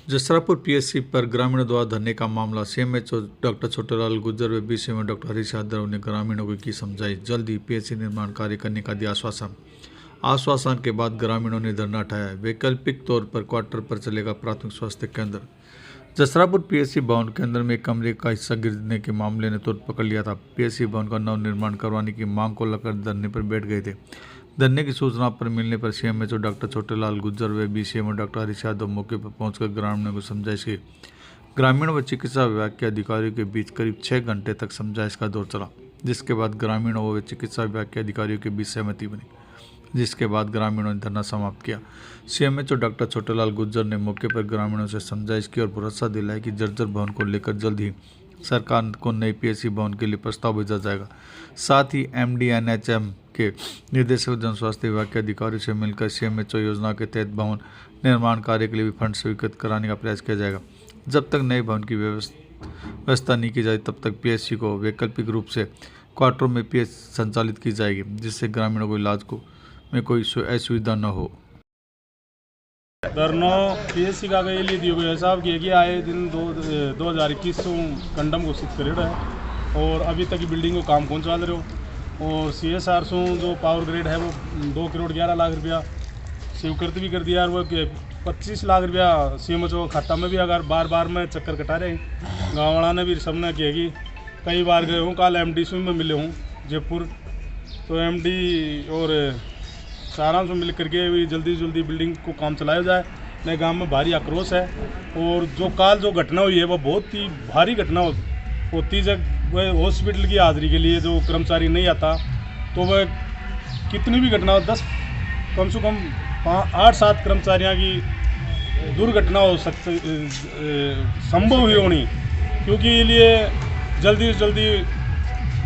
Jasrapur PSC पर ग्रामीणों द्वारा धरने का मामला। सीएमएचओ डॉक्टर छोटेलाल गुर्जर व बीसीएमओ डॉक्टर हरीश यादव ने ग्रामीणों को की समझाई, जल्द ही पीएससी निर्माण कार्य करने का दिया आश्वासन के बाद ग्रामीणों ने धरना उठाया। वैकल्पिक तौर पर क्वार्टर पर चलेगा प्राथमिक स्वास्थ्य केंद्र। जसरापुर पीएससी भवन केंद्र में एक कमरे का हिस्सा गिरने के मामले ने तोड़ पकड़ लिया था। पीएससी भवन का नव निर्माण करवाने की मांग को लेकर धरने पर बैठ गए थे। धरने की सूचना पर मिलने पर सीएमएचओ डॉक्टर छोटेलाल गुर्जर व बीसीएमओ डॉक्टर हरीश यादव मौके पर पहुंचकर ग्रामीणों को समझाइश की। ग्रामीणों व चिकित्सा विभाग के अधिकारियों के बीच करीब 6 घंटे तक समझाइश का दौर चला, जिसके बाद ग्रामीणों व चिकित्सा विभाग के अधिकारियों के बीच सहमति बनी, जिसके बाद ग्रामीणों ने धरना समाप्त किया। सीएमएचओ डॉक्टर छोटेलाल गुर्जर ने मौके पर ग्रामीणों से समझाइश की और भरोसा दिलाया कि जर्जर भवन को लेकर जल्द ही सरकार को नई पीएससी भवन के लिए प्रस्ताव भेजा जाएगा। साथ ही एमडीएनएचएम के निर्देशक जन स्वास्थ्य विभाग के अधिकारियों से मिलकर सीएमएचओ योजना के तहत भवन निर्माण कार्य के लिए भी फंड स्वीकृत कराने का प्रयास किया जाएगा। जब तक नए भवन की व्यवस्था नहीं की जाए तब तक पीएससी को वैकल्पिक रूप से क्वार्टरों में पीएच संचालित की जाएगी, जिससे ग्रामीणों को इलाज में कोई असुविधा न हो। धरना पीएससी का ये लिए दियो गया साहब कि आए दिन 2021 कंडम घोषित करेड़ा है और अभी तक बिल्डिंग को काम कौन चल रहे हो और सीएसआर सो जो पावर ग्रेड है वो 2 करोड़ 11 लाख रुपया स्वीकृत भी कर दिया और वो 25 लाख रुपया सीएमएचओ खाता में भी अगर बार बार में चक्कर कटा रहे हैं। गाँव वाला ने भी सबने कहेगी कई बार गए हूँ, कल एमडी में मिले हूँ जयपुर, तो एमडी और सारा से मिल करके भी जल्दी बिल्डिंग को काम चलाया जाए। नए गांव में भारी आक्रोश है और जो घटना हुई है वो बहुत ही भारी घटना होती है। वह हॉस्पिटल की हाजिरी के लिए जो कर्मचारी नहीं आता तो वह कितनी भी घटना हो, 10 कम से कम 8-7 कर्मचारियों की दुर्घटना हो सकती संभव हुई होनी, क्योंकि ये लिए जल्दी से जल्दी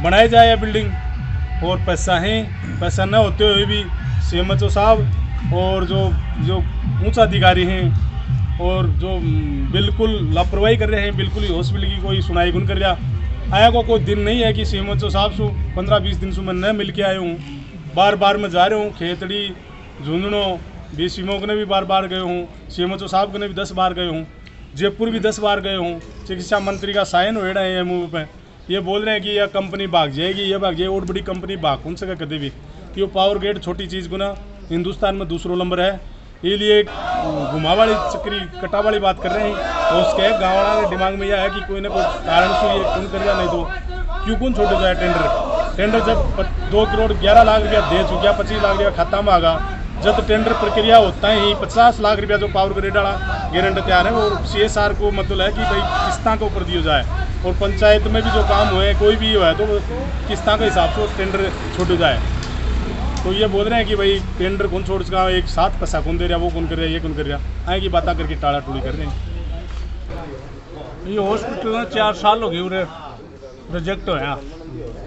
बनाई जाए बिल्डिंग और पैसा न होते हुए भी सीएमएचओ साहब और जो उच्च अधिकारी हैं और जो बिल्कुल लापरवाही कर रहे हैं, बिल्कुल ही हॉस्पिटल की कोई सुनाई गुन कर रहा। आया को कोई दिन नहीं है कि सीएमएचओ साहब से 15-20 दिन से मैं न मिल के आया हूँ, बार मैं जा रहा हूँ। खेतड़ी झुंझुनू बीसीएमओ ने भी बार गए हूँ, सीएमएचओ साहब ने भी 10 बार गए हूँ, जयपुर भी 10 बार गए हूँ। चिकित्सा मंत्री का साइन हो रहा है मुँह पे, ये बोल रहे हैं कि यह कंपनी भाग जाएगी, ये भाग जाएगी। और बड़ी कंपनी भाग कौन सका कभी भी, कि वो पावर ग्रेड छोटी चीज़ गुना हिंदुस्तान में दूसरा नंबर है। ये लिए घुमा वाली चक्री कटा वाली बात कर रहे हैं और उसके गाँव वाला के दिमाग में यह है कि कोई ना कोई कारण से ये कौन कर नहीं तो क्यों कौन छोड़ जाए टेंडर जब 2 करोड़ 11 लाख रुपया दे चुका, 25 लाख रुपया खाता में आगा, जब टेंडर प्रक्रिया होता ही 50 लाख रुपया जो पावर ग्रेड वाला गारंटी तैयार है वो सीएसआर को मतलब है कि भाई किस्ता के ऊपर दिया जाए और पंचायत में भी जो काम हुए कोई भी हुआ है तो किस्ता के हिसाब से टेंडर छोड़ जाए। तो ये बोल रहे हैं कि भाई टेंडर कौन छोड़ सका, एक साथ पैसा कौन दे रहा, वो कौन कर रहा है, ये कौन कर रहा, आए की बातें करके टाड़ा टूड़ी कर रहे हैं। ये हॉस्पिटल में 4 साल हो गए उरे प्रोजेक्ट होया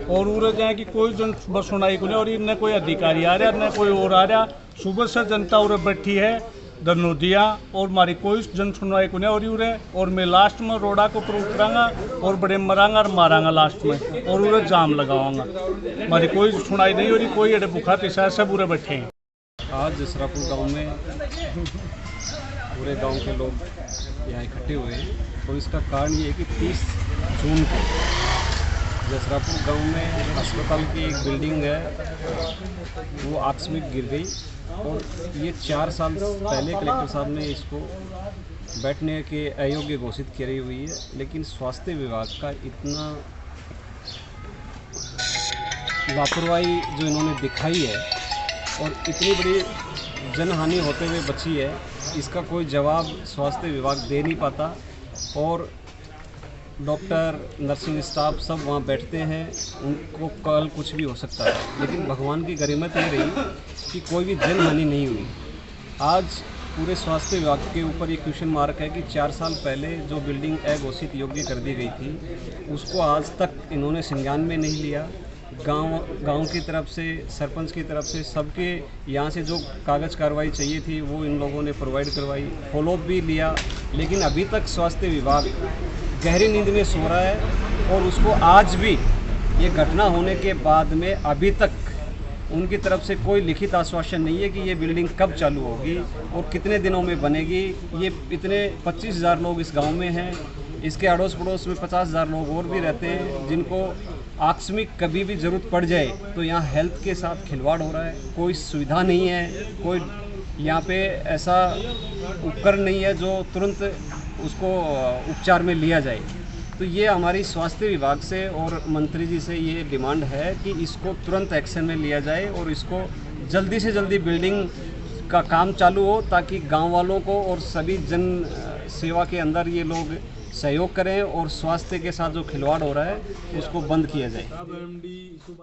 और उरे जाए कि कोई जन बस सुनाई को नहीं और न कोई अधिकारी आ रहा न कोई और आ रहा। सुबह से जनता उरे बैठी है धनोदिया और हमारी कोई जन सुनवाई को नहीं हो रही उरे, और मैं लास्ट में रोड़ा को प्रूव करांगा और बड़े मरांगा और मारांगा लास्ट में और उरे जाम लगाऊंगा। हमारी कोई सुनाई नहीं हो रही, कोई अड़े भूखा तिसा सब उरे बैठे हैं। आज जसरापुर गांव में पूरे गांव के लोग यहाँ इकट्ठे हुए हैं और इसका कारण ये है कि 30 जून को जसरापुर गांव में अस्पताल की एक बिल्डिंग है वो आकस्मिक गिर गई और ये 4 साल पहले कलेक्टर साहब ने इसको बैठने के अयोग्य घोषित करी हुई है, लेकिन स्वास्थ्य विभाग का इतना लापरवाही जो इन्होंने दिखाई है और इतनी बड़ी जनहानि होते हुए बची है, इसका कोई जवाब स्वास्थ्य विभाग दे नहीं पाता। और डॉक्टर नर्सिंग स्टाफ सब वहाँ बैठते हैं, उनको कल कुछ भी हो सकता है, लेकिन भगवान की गरिमत ये रही कि कोई भी जनहानि नहीं हुई। आज पूरे स्वास्थ्य विभाग के ऊपर ये क्वेश्चन मार्क है कि 4 साल पहले जो बिल्डिंग अघोषित योग्य कर दी गई थी उसको आज तक इन्होंने संज्ञान में नहीं लिया। गांव की तरफ से, सरपंच की तरफ से, सबके यहाँ से जो कागज़ कार्रवाई चाहिए थी वो इन लोगों ने प्रोवाइड करवाई, फॉलोअप भी लिया, लेकिन अभी तक स्वास्थ्य विभाग गहरी नींद में सो रहा है और उसको आज भी ये घटना होने के बाद में अभी तक उनकी तरफ से कोई लिखित आश्वासन नहीं है कि ये बिल्डिंग कब चालू होगी और कितने दिनों में बनेगी। ये इतने 25,000 लोग इस गांव में हैं, इसके अड़ोस पड़ोस में 50,000 लोग और भी रहते हैं, जिनको आकस्मिक कभी भी ज़रूरत पड़ जाए तो यहाँ हेल्थ के साथ खिलवाड़ हो रहा है। कोई सुविधा नहीं है, कोई यहाँ पे ऐसा उपकरण नहीं है जो तुरंत उसको उपचार में लिया जाए। तो ये हमारी स्वास्थ्य विभाग से और मंत्री जी से ये डिमांड है कि इसको तुरंत एक्शन में लिया जाए और इसको जल्दी से जल्दी बिल्डिंग का काम चालू हो, ताकि गांव वालों को और सभी जन सेवा के अंदर ये लोग सहयोग करें और स्वास्थ्य के साथ जो खिलवाड़ हो रहा है उसको बंद किया जाए।